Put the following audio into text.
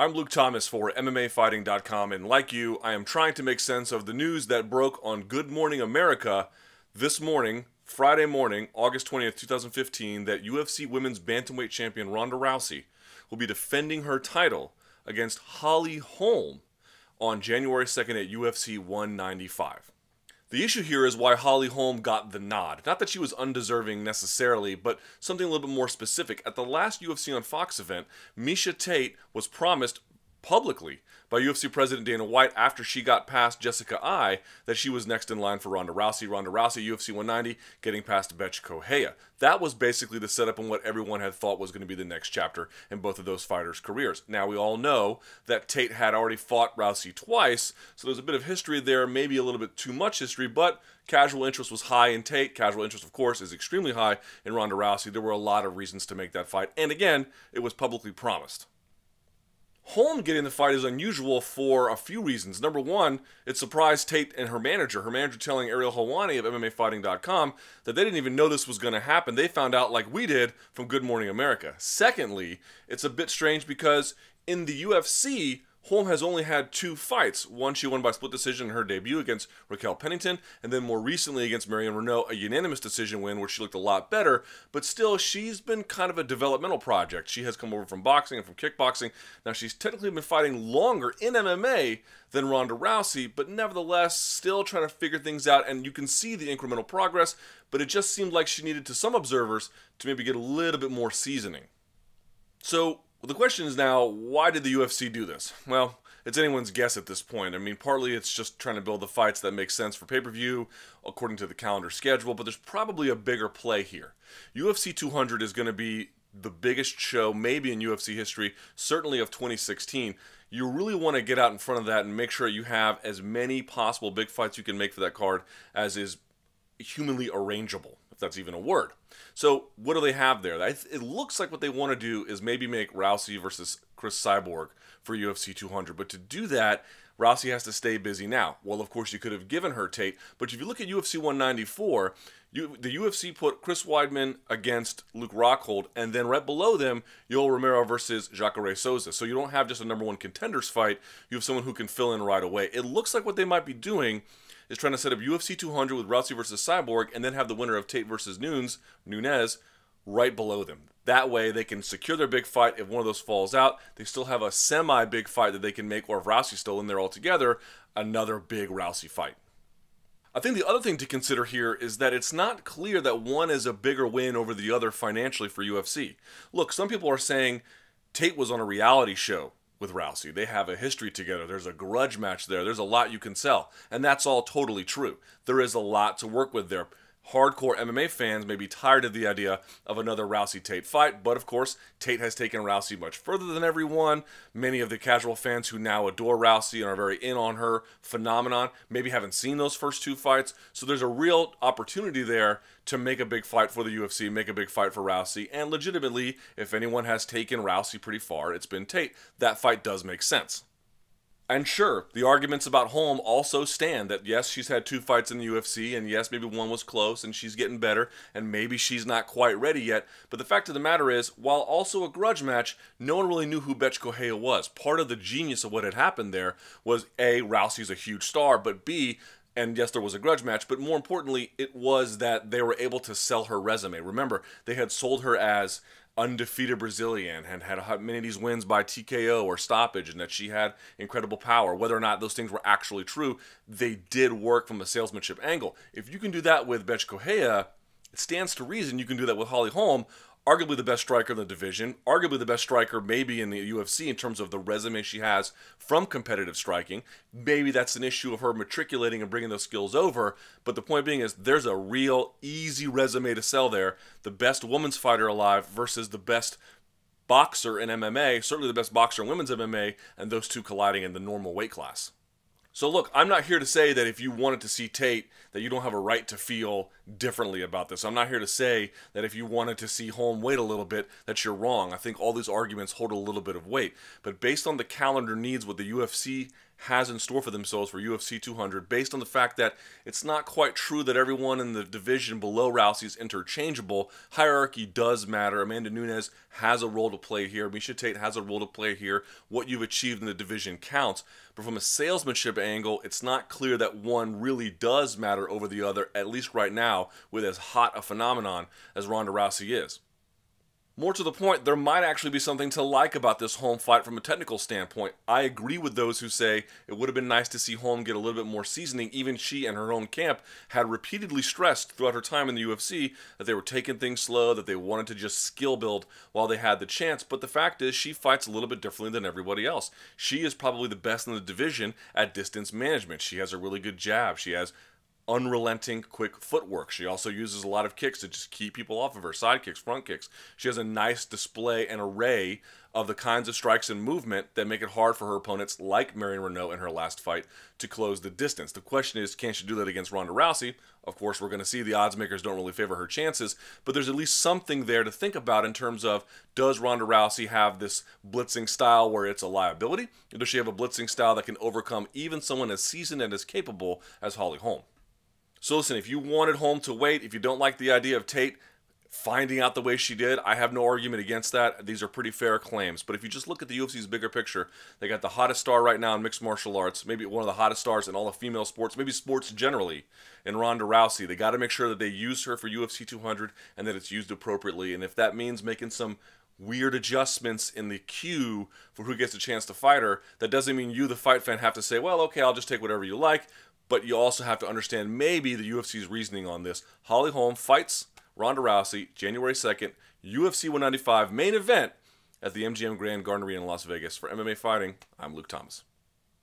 I'm Luke Thomas for MMAfighting.com, and like you, I am trying to make sense of the news that broke on Good Morning America this morning, Friday morning, August 20th, 2015, that UFC Women's Bantamweight Champion Ronda Rousey will be defending her title against Holm on January 2nd at UFC 195. The issue here is why Holm got the nod. Not that she was undeserving necessarily, but something a little bit more specific. At the last UFC on Fox event, Miesha Tate was promised publicly by UFC President Dana White after she got past Jessica Eye that she was next in line for Ronda Rousey. Ronda Rousey, UFC 190, getting past Betch Kohea. That was basically the setup on what everyone had thought was going to be the next chapter in both of those fighters' careers. Now, we all know that Tate had already fought Rousey twice, so there's a bit of history there, maybe a little bit too much history, but casual interest was high in Tate. Casual interest, of course, is extremely high in Ronda Rousey. There were a lot of reasons to make that fight, and again, it was publicly promised. Holm getting the fight is unusual for a few reasons. Number one, it surprised Tate and her manager telling Ariel Helwani of MMAfighting.com that they didn't even know this was going to happen. They found out like we did from Good Morning America. Secondly, it's a bit strange because in the UFC, Holm has only had two fights. One she won by split decision in her debut against Raquel Pennington, and then more recently against Marion Renault, a unanimous decision win where she looked a lot better, but still she's been kind of a developmental project. She has come over from boxing and from kickboxing. Now she's technically been fighting longer in MMA than Ronda Rousey, but nevertheless still trying to figure things out, and you can see the incremental progress, but it just seemed like she needed, to some observers, to maybe get a little bit more seasoning. So the question is now, why did the UFC do this? Well, it's anyone's guess at this point. I mean, partly it's just trying to build the fights that make sense for pay-per-view according to the calendar schedule, but there's probably a bigger play here. UFC 200 is going to be the biggest show maybe in UFC history, certainly of 2016. You really want to get out in front of that and make sure you have as many possible big fights you can make for that card as is humanly arrangeable, if that's even a word. So what do they have there? It looks like what they want to do is maybe make Rousey versus Chris Cyborg for UFC 200. But to do that, Rousey has to stay busy now. Well, of course, you could have given her Tate. But if you look at UFC 194, the UFC put Chris Weidman against Luke Rockhold, and then right below them, Yoel Romero versus Jacare Souza. So you don't have just a number one contenders fight. You have someone who can fill in right away. It looks like what they might be doing is trying to set up UFC 200 with Rousey versus Cyborg and then have the winner of Tate versus Nunes right below them. That way they can secure their big fight. If one of those falls out, they still have a semi-big fight that they can make, or if Rousey's still in there altogether, another big Rousey fight. I think the other thing to consider here is that it's not clear that one is a bigger win over the other financially for UFC. Look, some people are saying Tate was on a reality show with Rousey. They have a history together. There's a grudge match there. There's a lot you can sell. And that's all totally true. There is a lot to work with there. Hardcore MMA fans may be tired of the idea of another Rousey-Tate fight, but of course, Tate has taken Rousey much further than everyone. Many of the casual fans who now adore Rousey and are very in on her phenomenon maybe haven't seen those first two fights, so there's a real opportunity there to make a big fight for the UFC, make a big fight for Rousey, and legitimately, if anyone has taken Rousey pretty far, it's been Tate. That fight does make sense. And sure, the arguments about Holm also stand that yes, she's had two fights in the UFC, and yes, maybe one was close, and she's getting better, and maybe she's not quite ready yet. But the fact of the matter is, while also a grudge match, no one really knew who Betch Kohea was. Part of the genius of what had happened there was A, Rousey's a huge star, but B, and yes, there was a grudge match, but more importantly, it was that they were able to sell her resume. Remember, they had sold her as undefeated Brazilian and had many of these wins by TKO or stoppage, and that she had incredible power. Whether or not those things were actually true, they did work from a salesmanship angle. If you can do that with Betch Kohea, it stands to reason you can do that with Holm, arguably the best striker in the division, arguably the best striker maybe in the UFC in terms of the resume she has from competitive striking. Maybe that's an issue of her matriculating and bringing those skills over, but the point being is there's a real easy resume to sell there. The best women's fighter alive versus the best boxer in MMA, certainly the best boxer in women's MMA, and those two colliding in the normal weight class. So look, I'm not here to say that if you wanted to see Tate, that you don't have a right to feel differently about this. I'm not here to say that if you wanted to see Holm wait a little bit, that you're wrong. I think all these arguments hold a little bit of weight. But based on the calendar needs, what the UFC has in store for themselves for UFC 200 based on the fact that it's not quite true that everyone in the division below Rousey is interchangeable. Hierarchy does matter. Amanda Nunes has a role to play here. Miesha Tate has a role to play here. What you've achieved in the division counts. But from a salesmanship angle, it's not clear that one really does matter over the other, at least right now, with as hot a phenomenon as Ronda Rousey is. More to the point, there might actually be something to like about this Holm fight from a technical standpoint. I agree with those who say it would have been nice to see Holm get a little bit more seasoning. Even she and her own camp had repeatedly stressed throughout her time in the UFC that they were taking things slow, that they wanted to just skill build while they had the chance. But the fact is, she fights a little bit differently than everybody else. She is probably the best in the division at distance management. She has a really good jab. She has unrelenting, quick footwork. She also uses a lot of kicks to just keep people off of her. Side kicks, front kicks. She has a nice display and array of the kinds of strikes and movement that make it hard for her opponents, like Marion Renault in her last fight, to close the distance. The question is, can she do that against Ronda Rousey? Of course, we're going to see the odds makers don't really favor her chances, but there's at least something there to think about in terms of, does Ronda Rousey have this blitzing style where it's a liability? Or does she have a blitzing style that can overcome even someone as seasoned and as capable as Holly Holm? So listen, if you wanted Holm to wait, if you don't like the idea of Tate finding out the way she did, I have no argument against that. These are pretty fair claims. But if you just look at the UFC's bigger picture, they got the hottest star right now in mixed martial arts, maybe one of the hottest stars in all of female sports, maybe sports generally, in Ronda Rousey. They got to make sure that they use her for UFC 200 and that it's used appropriately. And if that means making some weird adjustments in the queue for who gets a chance to fight her, that doesn't mean you, the fight fan, have to say, well, okay, I'll just take whatever you like. But you also have to understand maybe the UFC's reasoning on this. Holly Holm fights Ronda Rousey January 2nd, UFC 195 main event at the MGM Grand Garden Arena in Las Vegas. For MMA Fighting, I'm Luke Thomas.